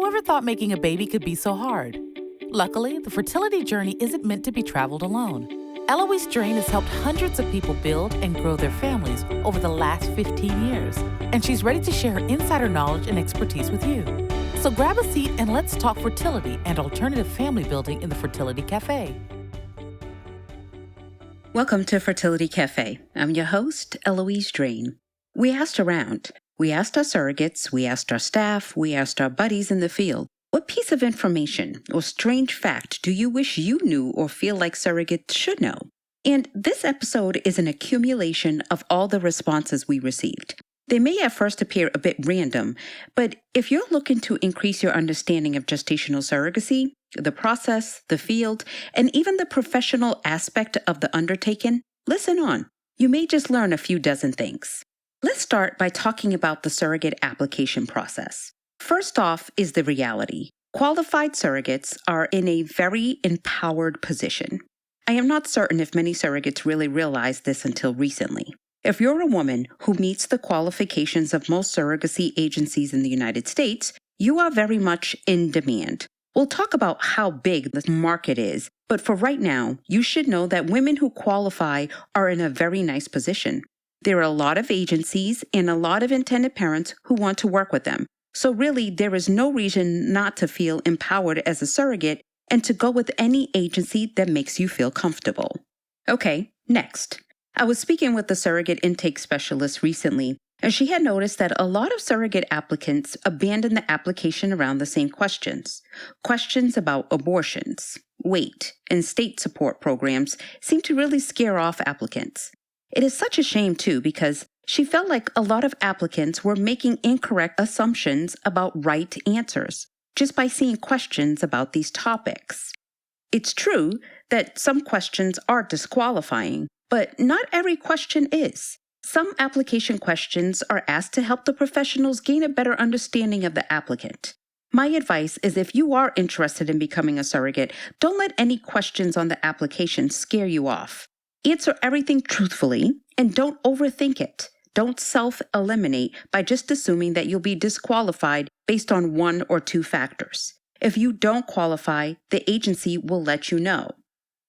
Whoever thought making a baby could be so hard? Luckily, the fertility journey isn't meant to be traveled alone. Eloise Drain has helped hundreds of people build and grow their families over the last 15 years, and she's ready to share her insider knowledge and expertise with you. So grab a seat and let's talk fertility and alternative family building in the Fertility Café. Welcome to Fertility Café. I'm your host, Eloise Drain. We asked around. We asked our surrogates, we asked our staff, we asked our buddies in the field, what piece of information or strange fact do you wish you knew or feel like surrogates should know? And this episode is an accumulation of all the responses we received. They may at first appear a bit random, but if you're looking to increase your understanding of gestational surrogacy, the process, the field, and even the professional aspect of the undertaking, listen on. You may just learn a few dozen things. Let's start by talking about the surrogate application process. First off is the reality. Qualified surrogates are in a very empowered position. I am not certain if many surrogates really realize this until recently. If you're a woman who meets the qualifications of most surrogacy agencies in the United States, you are very much in demand. We'll talk about how big the market is, but for right now, you should know that women who qualify are in a very nice position. There are a lot of agencies and a lot of intended parents who want to work with them. So really, there is no reason not to feel empowered as a surrogate and to go with any agency that makes you feel comfortable. Okay, next. I was speaking with the surrogate intake specialist recently, and she had noticed that a lot of surrogate applicants abandon the application around the same questions. Questions about abortions, weight, and state support programs seem to really scare off applicants. It is such a shame, too, because she felt like a lot of applicants were making incorrect assumptions about right answers just by seeing questions about these topics. It's true that some questions are disqualifying, but not every question is. Some application questions are asked to help the professionals gain a better understanding of the applicant. My advice is if you are interested in becoming a surrogate, don't let any questions on the application scare you off. Answer everything truthfully and don't overthink it. Don't self-eliminate by just assuming that you'll be disqualified based on one or two factors. If you don't qualify, the agency will let you know.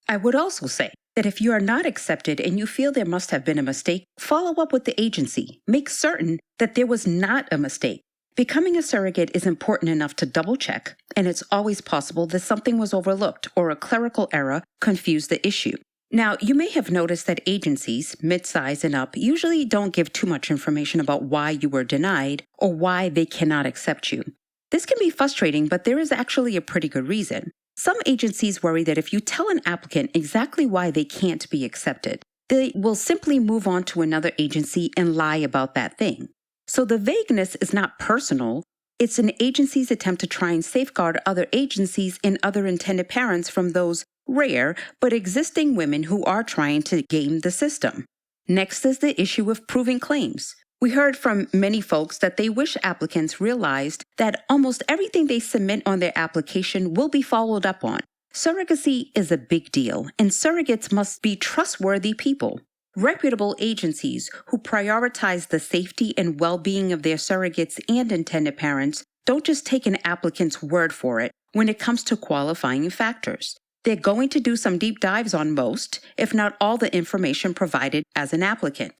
I would also say that if you are not accepted and you feel there must have been a mistake, follow up with the agency. Make certain that there was not a mistake. Becoming a surrogate is important enough to double-check, and it's always possible that something was overlooked or a clerical error confused the issue. Now, you may have noticed that agencies, mid-size and up, usually don't give too much information about why you were denied or why they cannot accept you. This can be frustrating, but there is actually a pretty good reason. Some agencies worry that if you tell an applicant exactly why they can't be accepted, they will simply move on to another agency and lie about that thing. So the vagueness is not personal. It's an agency's attempt to try and safeguard other agencies and other intended parents from those rare but existing women who are trying to game the system. Next is the issue of proving claims. We heard from many folks that they wish applicants realized that almost everything they submit on their application will be followed up on. Surrogacy is a big deal, and surrogates must be trustworthy people. Reputable agencies who prioritize the safety and well-being of their surrogates and intended parents don't just take an applicant's word for it when it comes to qualifying factors. They're going to do some deep dives on most, if not all, the information provided as an applicant.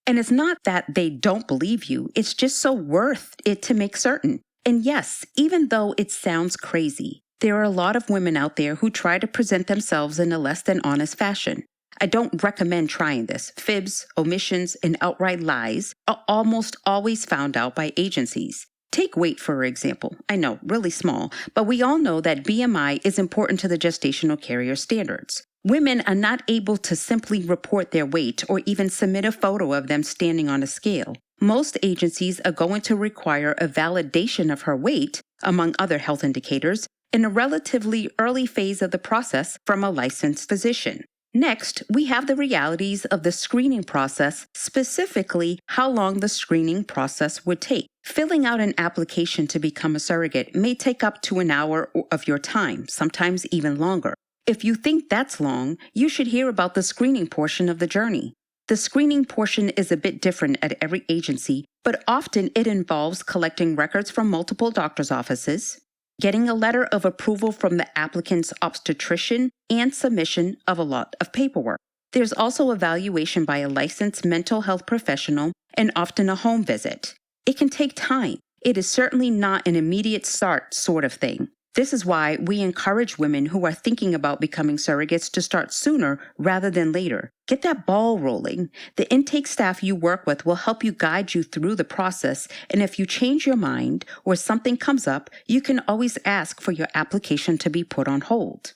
And it's not that they don't believe you, it's just so worth it to make certain. And yes, even though it sounds crazy, there are a lot of women out there who try to present themselves in a less than honest fashion. I don't recommend trying this. Fibs, omissions, and outright lies are almost always found out by agencies. Take weight, for example. I know, really small, but we all know that BMI is important to the gestational carrier standards. Women are not able to simply report their weight or even submit a photo of them standing on a scale. Most agencies are going to require a validation of her weight, among other health indicators, in a relatively early phase of the process from a licensed physician. Next, we have the realities of the screening process, specifically how long the screening process would take. Filling out an application to become a surrogate may take up to an hour of your time, sometimes even longer. If you think that's long, you should hear about the screening portion of the journey. The screening portion is a bit different at every agency, but often it involves collecting records from multiple doctor's offices, getting a letter of approval from the applicant's obstetrician, and submission of a lot of paperwork. There's also evaluation by a licensed mental health professional and often a home visit. It can take time. It is certainly not an immediate start sort of thing. This is why we encourage women who are thinking about becoming surrogates to start sooner rather than later. Get that ball rolling. The intake staff you work with will help you guide you through the process, and if you change your mind or something comes up, you can always ask for your application to be put on hold.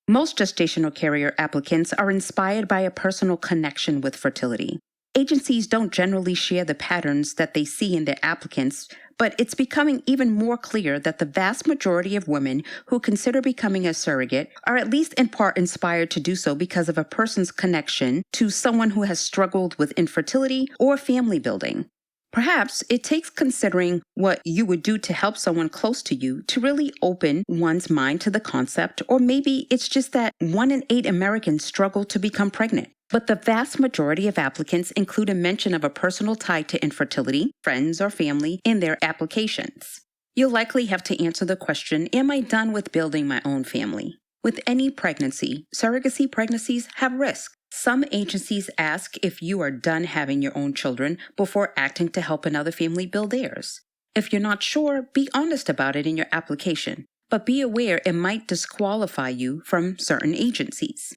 Most gestational carrier applicants are inspired by a personal connection with fertility. Agencies don't generally share the patterns that they see in their applicants, but it's becoming even more clear that the vast majority of women who consider becoming a surrogate are at least in part inspired to do so because of a person's connection to someone who has struggled with infertility or family building. Perhaps it takes considering what you would do to help someone close to you to really open one's mind to the concept, or maybe it's just that 1 in 8 Americans struggle to become pregnant. But the vast majority of applicants include a mention of a personal tie to infertility, friends, or family in their applications. You'll likely have to answer the question, am I done with building my own family? With any pregnancy, surrogacy pregnancies have risk. Some agencies ask if you are done having your own children before acting to help another family build theirs. If you're not sure, be honest about it in your application, but be aware it might disqualify you from certain agencies.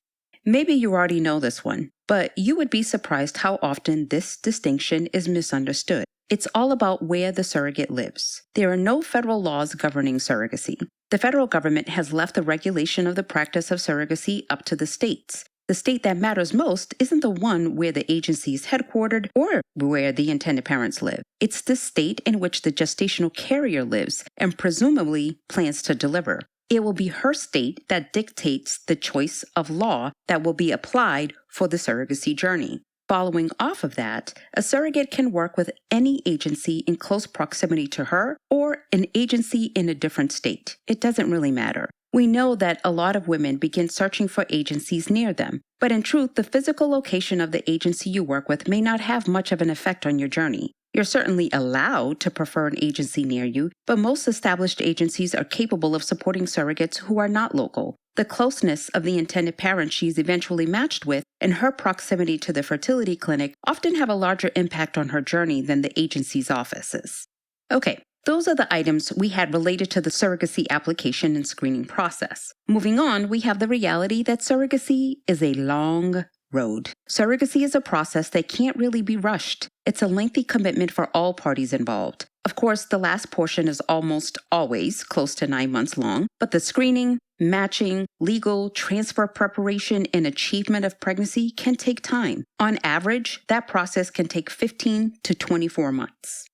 Maybe you already know this one, but you would be surprised how often this distinction is misunderstood. It's all about where the surrogate lives. There are no federal laws governing surrogacy. The federal government has left the regulation of the practice of surrogacy up to the states. The state that matters most isn't the one where the agency is headquartered or where the intended parents live. It's the state in which the gestational carrier lives and presumably plans to deliver. It will be her state that dictates the choice of law that will be applied for the surrogacy journey. Following off of that, a surrogate can work with any agency in close proximity to her or an agency in a different state. It doesn't really matter. We know that a lot of women begin searching for agencies near them, but in truth, the physical location of the agency you work with may not have much of an effect on your journey. You're certainly allowed to prefer an agency near you, but most established agencies are capable of supporting surrogates who are not local. The closeness of the intended parent she's eventually matched with and her proximity to the fertility clinic often have a larger impact on her journey than the agency's offices. Okay, those are the items we had related to the surrogacy application and screening process. Moving on, we have the reality that surrogacy is a long road. Surrogacy is a process that can't really be rushed. It's a lengthy commitment for all parties involved. Of course, the last portion is almost always close to 9 months long, but the screening, matching, legal, transfer preparation, and achievement of pregnancy can take time. On average, that process can take 15 to 24 months.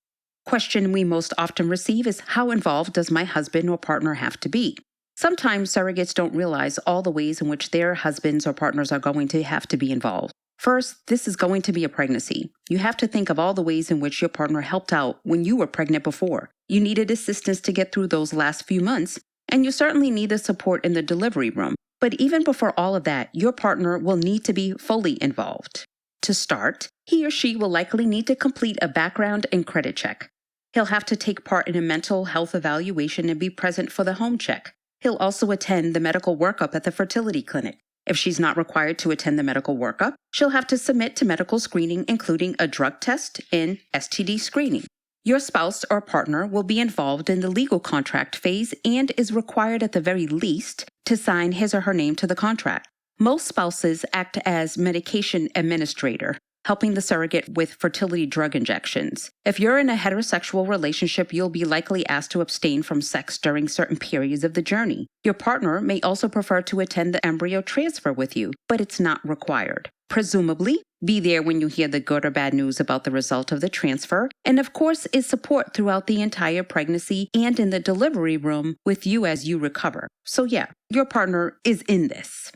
Question we most often receive is, how involved does my husband or partner have to be? Sometimes surrogates don't realize all the ways in which their husbands or partners are going to have to be involved. First, this is going to be a pregnancy. You have to think of all the ways in which your partner helped out when you were pregnant before. You needed assistance to get through those last few months, and you certainly need the support in the delivery room. But even before all of that, your partner will need to be fully involved. To start, he or she will likely need to complete a background and credit check. He'll have to take part in a mental health evaluation and be present for the home check. He'll also attend the medical workup at the fertility clinic. If she's not required to attend the medical workup, she'll have to submit to medical screening, including a drug test and STD screening. Your spouse or partner will be involved in the legal contract phase and is required at the very least to sign his or her name to the contract. Most spouses act as medication administrator, helping the surrogate with fertility drug injections. If you're in a heterosexual relationship, you'll be likely asked to abstain from sex during certain periods of the journey. Your partner may also prefer to attend the embryo transfer with you, but it's not required. Presumably, be there when you hear the good or bad news about the result of the transfer, and of course is support throughout the entire pregnancy and in the delivery room with you as you recover. So yeah, your partner is in this.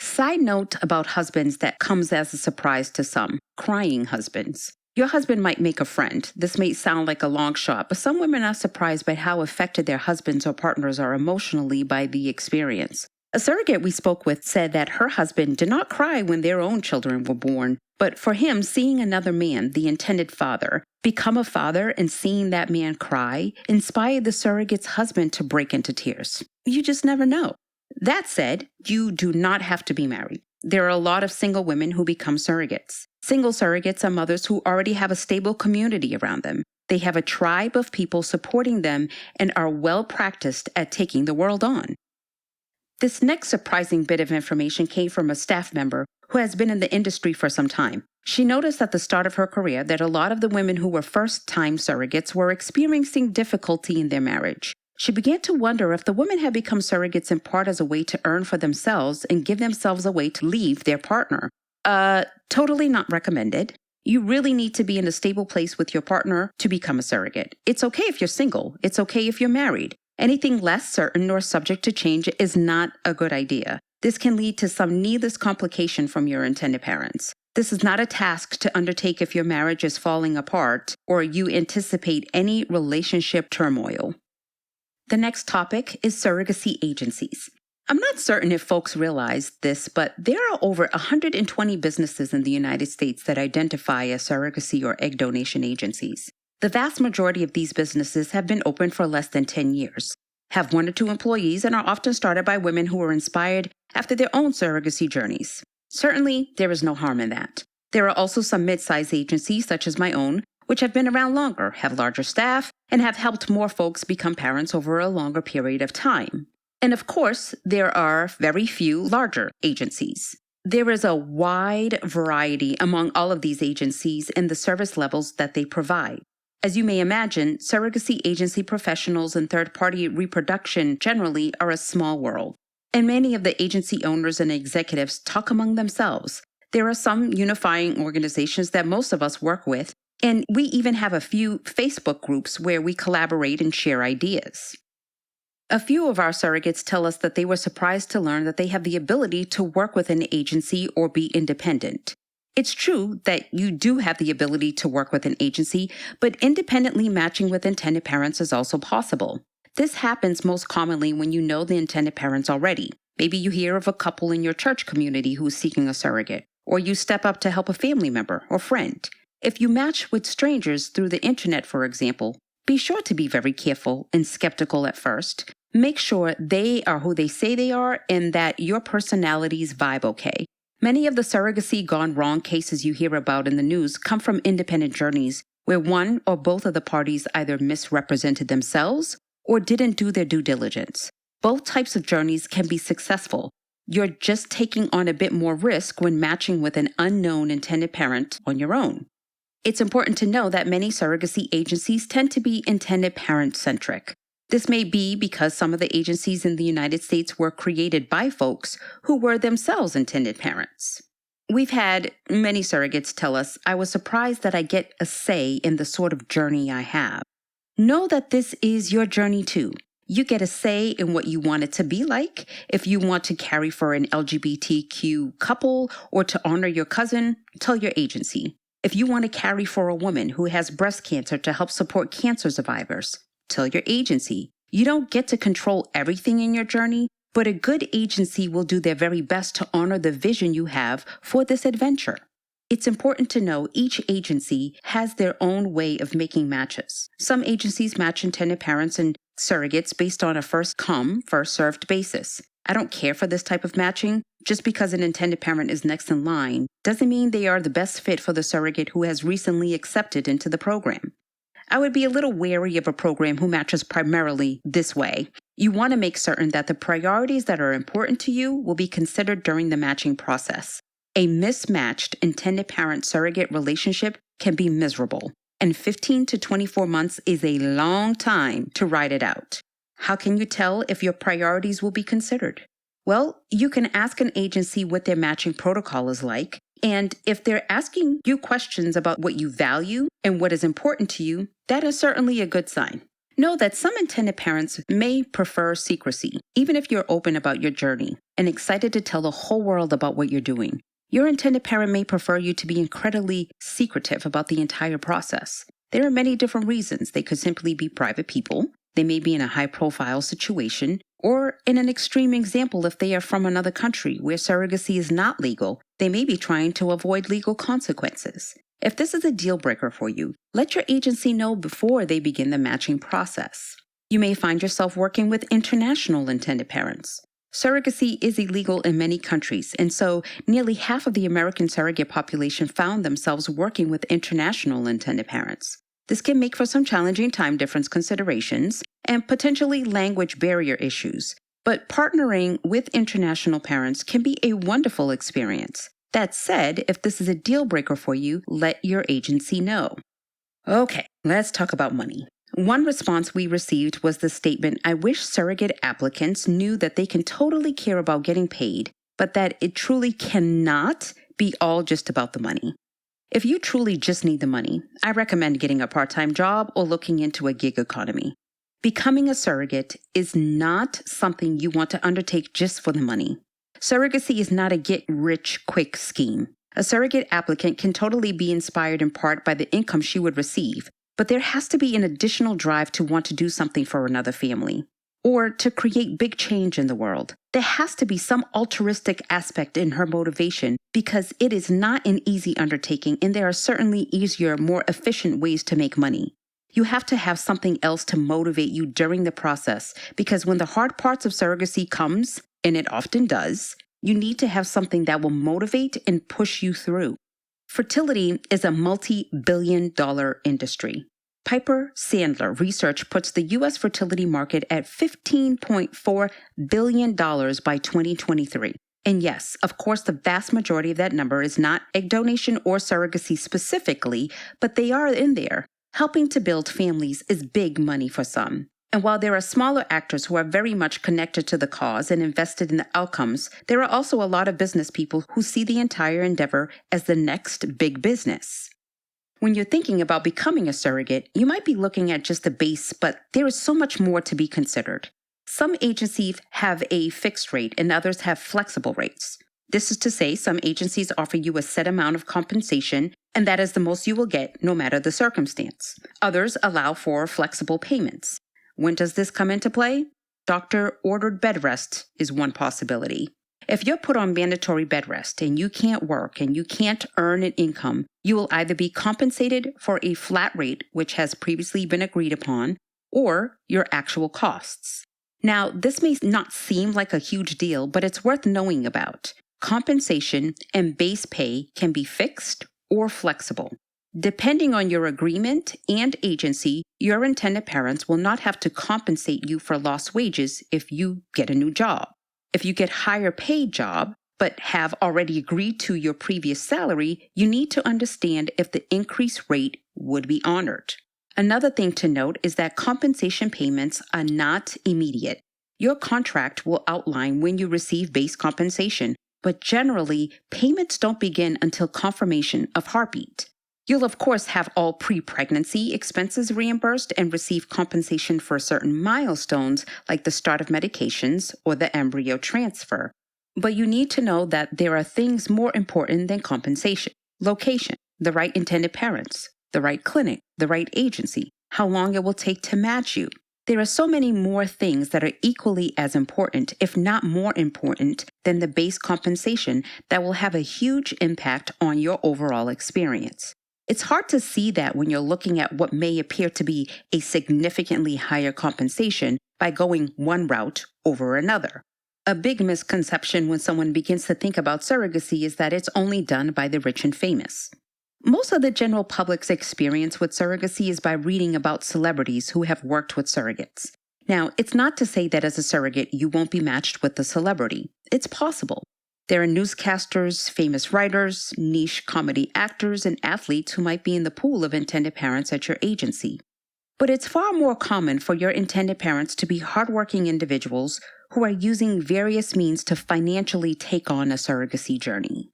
Side note about husbands that comes as a surprise to some: crying husbands. Your husband might make a friend. This may sound like a long shot, but some women are surprised by how affected their husbands or partners are emotionally by the experience. A surrogate we spoke with said that her husband did not cry when their own children were born, but for him, seeing another man, the intended father, become a father and seeing that man cry inspired the surrogate's husband to break into tears. You just never know. That said, you do not have to be married. There are a lot of single women who become surrogates. Single surrogates are mothers who already have a stable community around them. They have a tribe of people supporting them and are well practiced at taking the world on. This next surprising bit of information came from a staff member who has been in the industry for some time. She noticed at the start of her career that a lot of the women who were first-time surrogates were experiencing difficulty in their marriage. She began to wonder if the women had become surrogates in part as a way to earn for themselves and give themselves a way to leave their partner. Totally not recommended. You really need to be in a stable place with your partner to become a surrogate. It's okay if you're single. It's okay if you're married. Anything less certain or subject to change is not a good idea. This can lead to some needless complication from your intended parents. This is not a task to undertake if your marriage is falling apart or you anticipate any relationship turmoil. The next topic is surrogacy agencies. I'm not certain if folks realize this, but there are over 120 businesses in the United States that identify as surrogacy or egg donation agencies. The vast majority of these businesses have been open for less than 10 years, have 1 or 2 employees, and are often started by women who were inspired after their own surrogacy journeys. Certainly, there is no harm in that. There are also some mid-sized agencies, such as my own, which have been around longer, have larger staff, and have helped more folks become parents over a longer period of time. And of course, there are very few larger agencies. There is a wide variety among all of these agencies and the service levels that they provide. As you may imagine, surrogacy agency professionals and third-party reproduction generally are a small world. And many of the agency owners and executives talk among themselves. There are some unifying organizations that most of us work with, and we even have a few Facebook groups where we collaborate and share ideas. A few of our surrogates tell us that they were surprised to learn that they have the ability to work with an agency or be independent. It's true that you do have the ability to work with an agency, but independently matching with intended parents is also possible. This happens most commonly when you know the intended parents already. Maybe you hear of a couple in your church community who's seeking a surrogate, or you step up to help a family member or friend. If you match with strangers through the internet, for example, be sure to be very careful and skeptical at first. Make sure they are who they say they are and that your personalities vibe okay. Many of the surrogacy gone wrong cases you hear about in the news come from independent journeys where one or both of the parties either misrepresented themselves or didn't do their due diligence. Both types of journeys can be successful. You're just taking on a bit more risk when matching with an unknown intended parent on your own. It's important to know that many surrogacy agencies tend to be intended parent-centric. This may be because some of the agencies in the United States were created by folks who were themselves intended parents. We've had many surrogates tell us, "I was surprised that I get a say in the sort of journey I have." Know that this is your journey too. You get a say in what you want it to be like. If you want to carry for an LGBTQ couple or to honor your cousin, tell your agency. If you want to carry for a woman who has breast cancer to help support cancer survivors, tell your agency. You don't get to control everything in your journey, but a good agency will do their very best to honor the vision you have for this adventure. It's important to know each agency has their own way of making matches. Some agencies match intended parents and surrogates based on a first-come, first-served basis. I don't care for this type of matching. Just because an intended parent is next in line doesn't mean they are the best fit for the surrogate who has recently accepted into the program. I would be a little wary of a program who matches primarily this way. You want to make certain that the priorities that are important to you will be considered during the matching process. A mismatched intended parent-surrogate relationship can be miserable, and 15 to 24 months is a long time to ride it out. How can you tell if your priorities will be considered? Well, you can ask an agency what their matching protocol is like, and if they're asking you questions about what you value and what is important to you, that is certainly a good sign. Know that some intended parents may prefer secrecy, even if you're open about your journey and excited to tell the whole world about what you're doing. Your intended parent may prefer you to be incredibly secretive about the entire process. There are many different reasons. They could simply be private people. They may be in a high-profile situation, or in an extreme example, if they are from another country where surrogacy is not legal, they may be trying to avoid legal consequences. If this is a deal breaker for you, let your agency know before they begin the matching process. You may find yourself working with international intended parents. Surrogacy is illegal in many countries, and so nearly half of the American surrogate population found themselves working with international intended parents. This can make for some challenging time difference considerations and potentially language barrier issues, but partnering with international parents can be a wonderful experience. That said, if this is a deal breaker for you, let your agency know. Okay, let's talk about money. One response we received was the statement, "I wish surrogate applicants knew that they can totally care about getting paid, but that it truly cannot be all just about the money." If you truly just need the money, I recommend getting a part-time job or looking into a gig economy. Becoming a surrogate is not something you want to undertake just for the money. Surrogacy is not a get-rich-quick scheme. A surrogate applicant can totally be inspired in part by the income she would receive, but there has to be an additional drive to want to do something for another family, or to create big change in the world. There has to be some altruistic aspect in her motivation because it is not an easy undertaking and there are certainly easier, more efficient ways to make money. You have to have something else to motivate you during the process because when the hard parts of surrogacy comes, and it often does, you need to have something that will motivate and push you through. Fertility is a multi-billion-dollar industry. Piper Sandler research puts the U.S. fertility market at $15.4 billion by 2023. And yes, of course, the vast majority of that number is not egg donation or surrogacy specifically, but they are in there. Helping to build families is big money for some. And while there are smaller actors who are very much connected to the cause and invested in the outcomes, there are also a lot of business people who see the entire endeavor as the next big business. When you're thinking about becoming a surrogate, you might be looking at just the base, but there is so much more to be considered. Some agencies have a fixed rate and others have flexible rates. This is to say, some agencies offer you a set amount of compensation, and that is the most you will get no matter the circumstance. Others allow for flexible payments. When does this come into play? Doctor-ordered bed rest is one possibility. If you're put on mandatory bed rest and you can't work and you can't earn an income, you will either be compensated for a flat rate, which has previously been agreed upon, or your actual costs. Now, this may not seem like a huge deal, but it's worth knowing about. Compensation and base pay can be fixed or flexible. Depending on your agreement and agency, your intended parents will not have to compensate you for lost wages if you get a new job. If you get a higher paid job, but have already agreed to your previous salary, you need to understand if the increased rate would be honored. Another thing to note is that compensation payments are not immediate. Your contract will outline when you receive base compensation, but generally, payments don't begin until confirmation of heartbeat. You'll of course have all pre-pregnancy expenses reimbursed and receive compensation for certain milestones like the start of medications or the embryo transfer. But you need to know that there are things more important than compensation. Location, the right intended parents, the right clinic, the right agency, how long it will take to match you. There are so many more things that are equally as important, if not more important, than the base compensation that will have a huge impact on your overall experience. It's hard to see that when you're looking at what may appear to be a significantly higher compensation by going one route over another. A big misconception when someone begins to think about surrogacy is that it's only done by the rich and famous. Most of the general public's experience with surrogacy is by reading about celebrities who have worked with surrogates. Now, it's not to say that as a surrogate you won't be matched with a celebrity. It's possible. There are newscasters, famous writers, niche comedy actors, and athletes who might be in the pool of intended parents at your agency. But it's far more common for your intended parents to be hardworking individuals who are using various means to financially take on a surrogacy journey.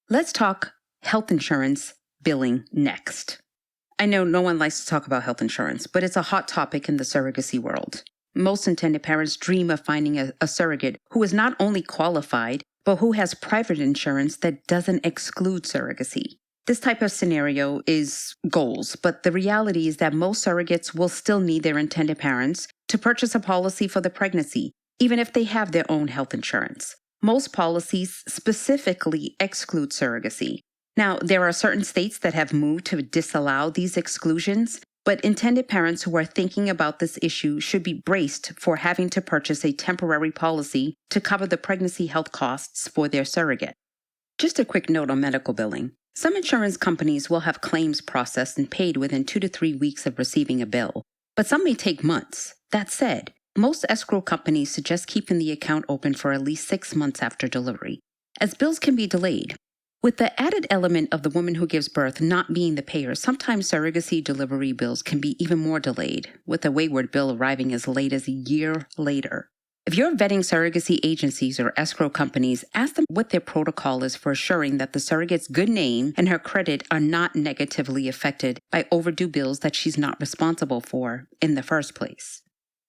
Let's talk health insurance billing next. I know no one likes to talk about health insurance, but it's a hot topic in the surrogacy world. Most intended parents dream of finding a surrogate who is not only qualified, but who has private insurance that doesn't exclude surrogacy. This type of scenario is goals, but the reality is that most surrogates will still need their intended parents to purchase a policy for the pregnancy, even if they have their own health insurance. Most policies specifically exclude surrogacy. Now, there are certain states that have moved to disallow these exclusions, but intended parents who are thinking about this issue should be braced for having to purchase a temporary policy to cover the pregnancy health costs for their surrogate. Just a quick note on medical billing. Some insurance companies will have claims processed and paid within 2 to 3 weeks of receiving a bill, but some may take months. That said, most escrow companies suggest keeping the account open for at least 6 months after delivery, as bills can be delayed. With the added element of the woman who gives birth not being the payer, sometimes surrogacy delivery bills can be even more delayed, with a wayward bill arriving as late as a year later. If you're vetting surrogacy agencies or escrow companies, ask them what their protocol is for assuring that the surrogate's good name and her credit are not negatively affected by overdue bills that she's not responsible for in the first place.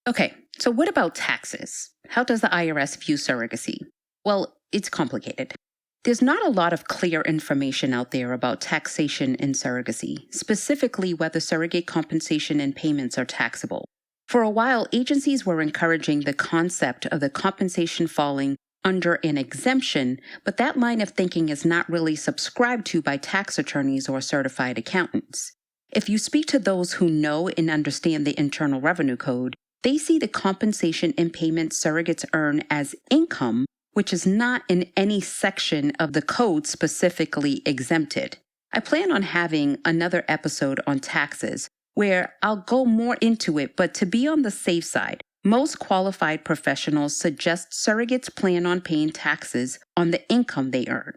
Okay, so what about taxes? How does the IRS view surrogacy? Well, it's complicated. There's not a lot of clear information out there about taxation in surrogacy, specifically whether surrogate compensation and payments are taxable. For a while, agencies were encouraging the concept of the compensation falling under an exemption, but that line of thinking is not really subscribed to by tax attorneys or certified accountants. If you speak to those who know and understand the Internal Revenue Code, they see the compensation and payments surrogates earn as income, which is not in any section of the code specifically exempted. I plan on having another episode on taxes where I'll go more into it, but to be on the safe side, most qualified professionals suggest surrogates plan on paying taxes on the income they earn.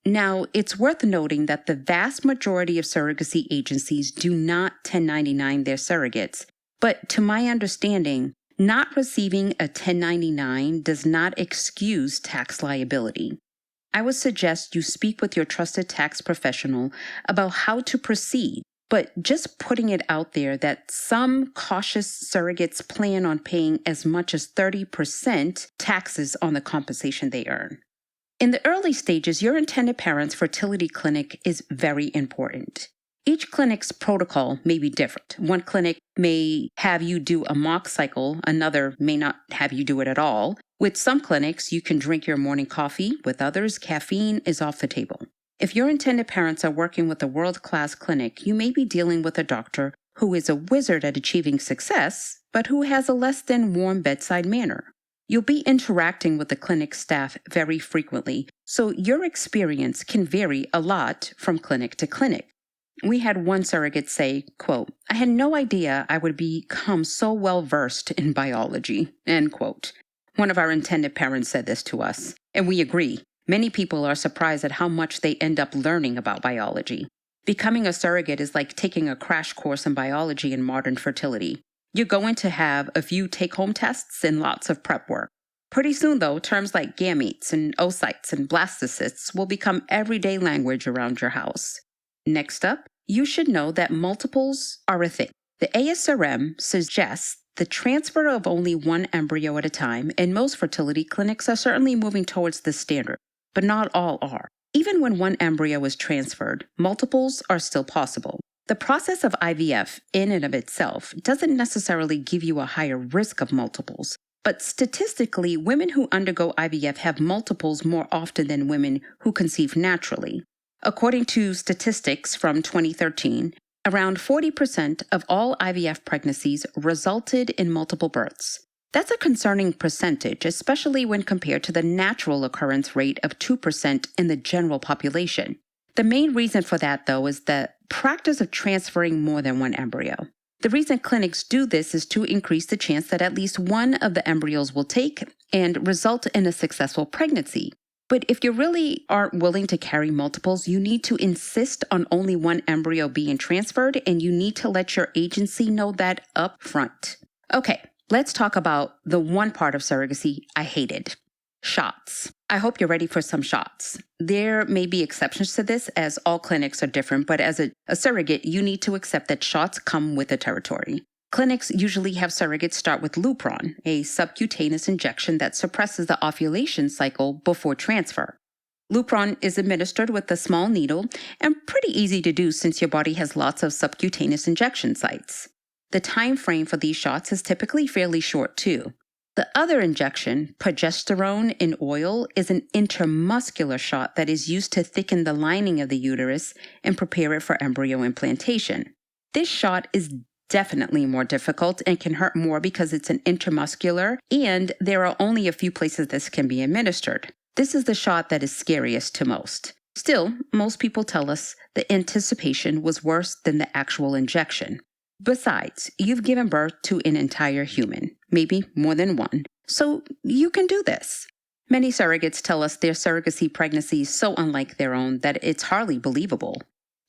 Now, it's worth noting that the vast majority of surrogacy agencies do not 1099 their surrogates, but to my understanding, not receiving a 1099 does not excuse tax liability. I would suggest you speak with your trusted tax professional about how to proceed, but just putting it out there that some cautious surrogates plan on paying as much as 30% taxes on the compensation they earn. In the early stages, your intended parent's fertility clinic is very important. Each clinic's protocol may be different. One clinic may have you do a mock cycle, another may not have you do it at all. With some clinics, you can drink your morning coffee. With others, caffeine is off the table. If your intended parents are working with a world-class clinic, you may be dealing with a doctor who is a wizard at achieving success, but who has a less than warm bedside manner. You'll be interacting with the clinic staff very frequently, so your experience can vary a lot from clinic to clinic. We had one surrogate say, quote, "I had no idea I would become so well-versed in biology," end quote. One of our intended parents said this to us, and we agree. Many people are surprised at how much they end up learning about biology. Becoming a surrogate is like taking a crash course in biology and modern fertility. You're going to have a few take-home tests and lots of prep work. Pretty soon, though, terms like gametes and oocytes and blastocysts will become everyday language around your house. Next up, you should know that multiples are a thing. The ASRM suggests the transfer of only one embryo at a time, and most fertility clinics are certainly moving towards this standard, but not all are. Even when one embryo is transferred, multiples are still possible. The process of IVF in and of itself doesn't necessarily give you a higher risk of multiples, but statistically, women who undergo IVF have multiples more often than women who conceive naturally. According to statistics from 2013, around 40% of all IVF pregnancies resulted in multiple births. That's a concerning percentage, especially when compared to the natural occurrence rate of 2% in the general population. The main reason for that, though, is the practice of transferring more than one embryo. The reason clinics do this is to increase the chance that at least one of the embryos will take and result in a successful pregnancy. But if you really aren't willing to carry multiples, you need to insist on only one embryo being transferred, and you need to let your agency know that up front. Okay, let's talk about the one part of surrogacy I hated. Shots. I hope you're ready for some shots. There may be exceptions to this, as all clinics are different, but as a surrogate, you need to accept that shots come with the territory. Clinics usually have surrogates start with Lupron, a subcutaneous injection that suppresses the ovulation cycle before transfer. Lupron is administered with a small needle and pretty easy to do since your body has lots of subcutaneous injection sites. The time frame for these shots is typically fairly short too. The other injection, progesterone in oil, is an intramuscular shot that is used to thicken the lining of the uterus and prepare it for embryo implantation. This shot is definitely more difficult and can hurt more because it's an intramuscular and there are only a few places this can be administered. This is the shot that is scariest to most. Still, most people tell us the anticipation was worse than the actual injection. Besides, you've given birth to an entire human, maybe more than one, so you can do this. Many surrogates tell us their surrogacy pregnancy is so unlike their own that it's hardly believable.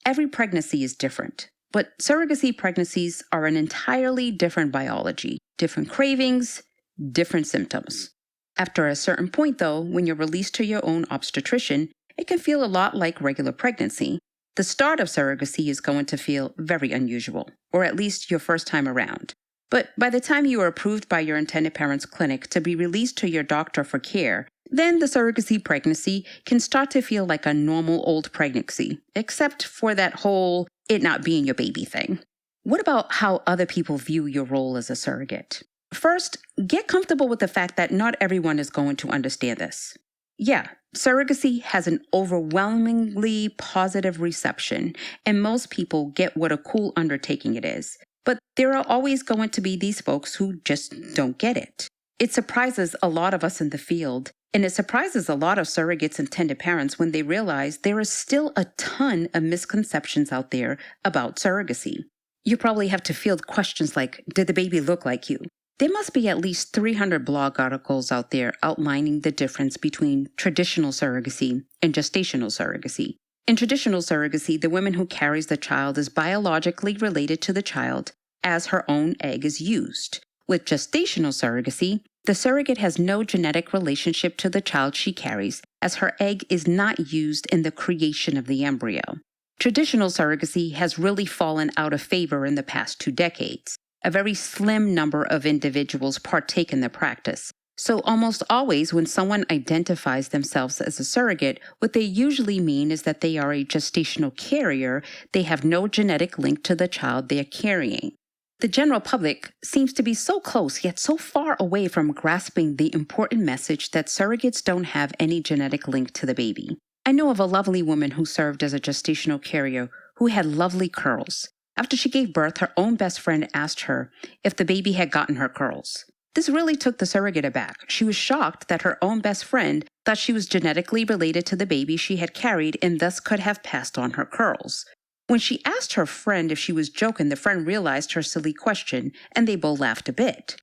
Every pregnancy is different, but surrogacy pregnancies are an entirely different biology, different cravings, different symptoms. After a certain point, though, when you're released to your own obstetrician, it can feel a lot like regular pregnancy. The start of surrogacy is going to feel very unusual, or at least your first time around. But by the time you are approved by your intended parents clinic to be released to your doctor for care, then the surrogacy pregnancy can start to feel like a normal old pregnancy, except for that whole it not being your baby thing. What about how other people view your role as a surrogate? First, get comfortable with the fact that not everyone is going to understand this. Yeah, surrogacy has an overwhelmingly positive reception, and most people get what a cool undertaking it is. But there are always going to be these folks who just don't get it. It surprises a lot of us in the field, and it surprises a lot of surrogates and intended parents when they realize there is still a ton of misconceptions out there about surrogacy. You probably have to field questions like, did the baby look like you? There must be at least 300 blog articles out there outlining the difference between traditional surrogacy and gestational surrogacy. In traditional surrogacy, the woman who carries the child is biologically related to the child as her own egg is used. With gestational surrogacy, the surrogate has no genetic relationship to the child she carries, as her egg is not used in the creation of the embryo. Traditional surrogacy has really fallen out of favor in the past 2 decades. A very slim number of individuals partake in the practice. So almost always when someone identifies themselves as a surrogate, what they usually mean is that they are a gestational carrier. They have no genetic link to the child they are carrying. The general public seems to be so close yet so far away from grasping the important message that surrogates don't have any genetic link to the baby. I know of a lovely woman who served as a gestational carrier who had lovely curls. After she gave birth, her own best friend asked her if the baby had gotten her curls. This really took the surrogate aback. She was shocked that her own best friend thought she was genetically related to the baby she had carried and thus could have passed on her curls. When she asked her friend if she was joking, the friend realized her silly question, and they both laughed a bit.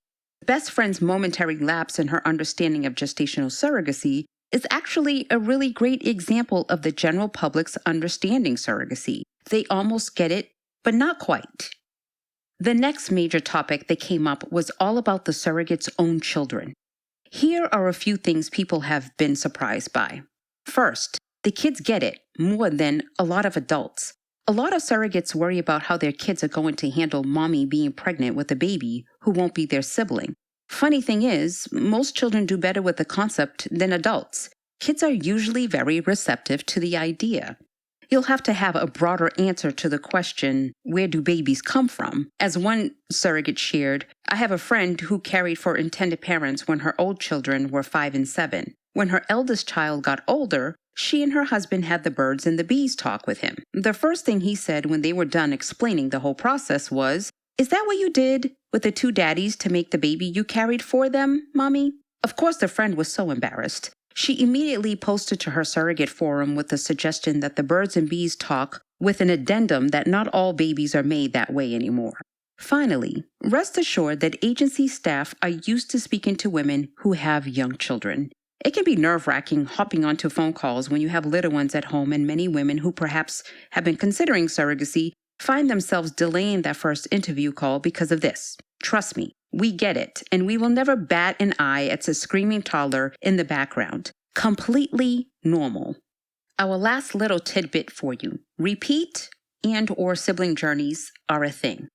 Best friend's momentary lapse in her understanding of gestational surrogacy is actually a really great example of the general public's understanding surrogacy. They almost get it, but not quite. The next major topic that came up was all about the surrogate's own children. Here are a few things people have been surprised by. First, the kids get it more than a lot of adults. A lot of surrogates worry about how their kids are going to handle mommy being pregnant with a baby who won't be their sibling. Funny thing is, most children do better with the concept than adults. Kids are usually very receptive to the idea. You'll have to have a broader answer to the question, where do babies come from? As one surrogate shared, I have a friend who carried for intended parents when her old children were 5 and 7. When her eldest child got older, she and her husband had the birds and the bees talk with him. The first thing he said when they were done explaining the whole process was, "Is that what you did with the 2 daddies to make the baby you carried for them, Mommy?" Of course, the friend was so embarrassed. She immediately posted to her surrogate forum with the suggestion that the birds and bees talk, with an addendum that not all babies are made that way anymore. Finally, rest assured that agency staff are used to speaking to women who have young children. It can be nerve-wracking hopping onto phone calls when you have little ones at home, and many women who perhaps have been considering surrogacy find themselves delaying that first interview call because of this. Trust me, we get it, and we will never bat an eye at a screaming toddler in the background. Completely normal. Our last little tidbit for you. Repeat and/or sibling journeys are a thing.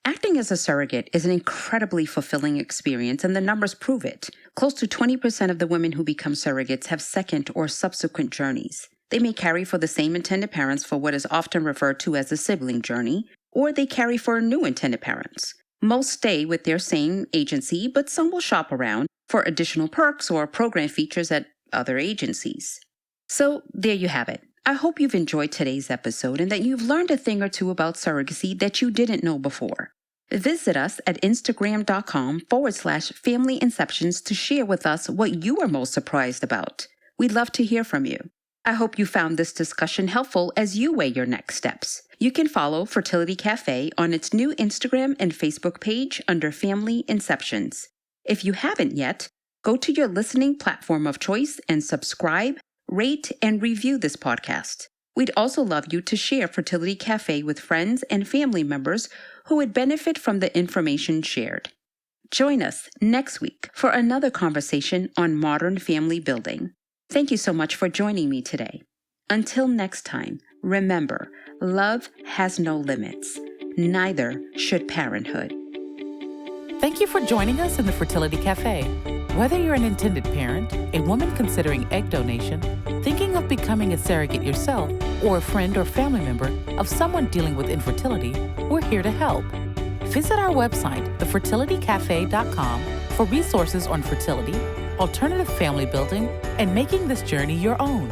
Acting as a surrogate is an incredibly fulfilling experience, and the numbers prove it. Close to 20% of the women who become surrogates have second or subsequent journeys. They may carry for the same intended parents for what is often referred to as a sibling journey, or they carry for new intended parents. Most stay with their same agency, but some will shop around for additional perks or program features at other agencies. So there you have it. I hope you've enjoyed today's episode and that you've learned a thing or two about surrogacy that you didn't know before. Visit us at Instagram.com/Family Inceptions to share with us what you are most surprised about. We'd love to hear from you. I hope you found this discussion helpful as you weigh your next steps. You can follow Fertility Café on its new Instagram and Facebook page under Family Inceptions. If you haven't yet, go to your listening platform of choice and subscribe, rate, and review this podcast. We'd also love you to share Fertility Café with friends and family members who would benefit from the information shared. Join us next week for another conversation on modern family building. Thank you so much for joining me today. Until next time, remember, love has no limits. Neither should parenthood. Thank you for joining us in the Fertility Café. Whether you're an intended parent, a woman considering egg donation, thinking of becoming a surrogate yourself, or a friend or family member of someone dealing with infertility, we're here to help. Visit our website, thefertilitycafe.com, for resources on fertility, alternative family building, and making this journey your own.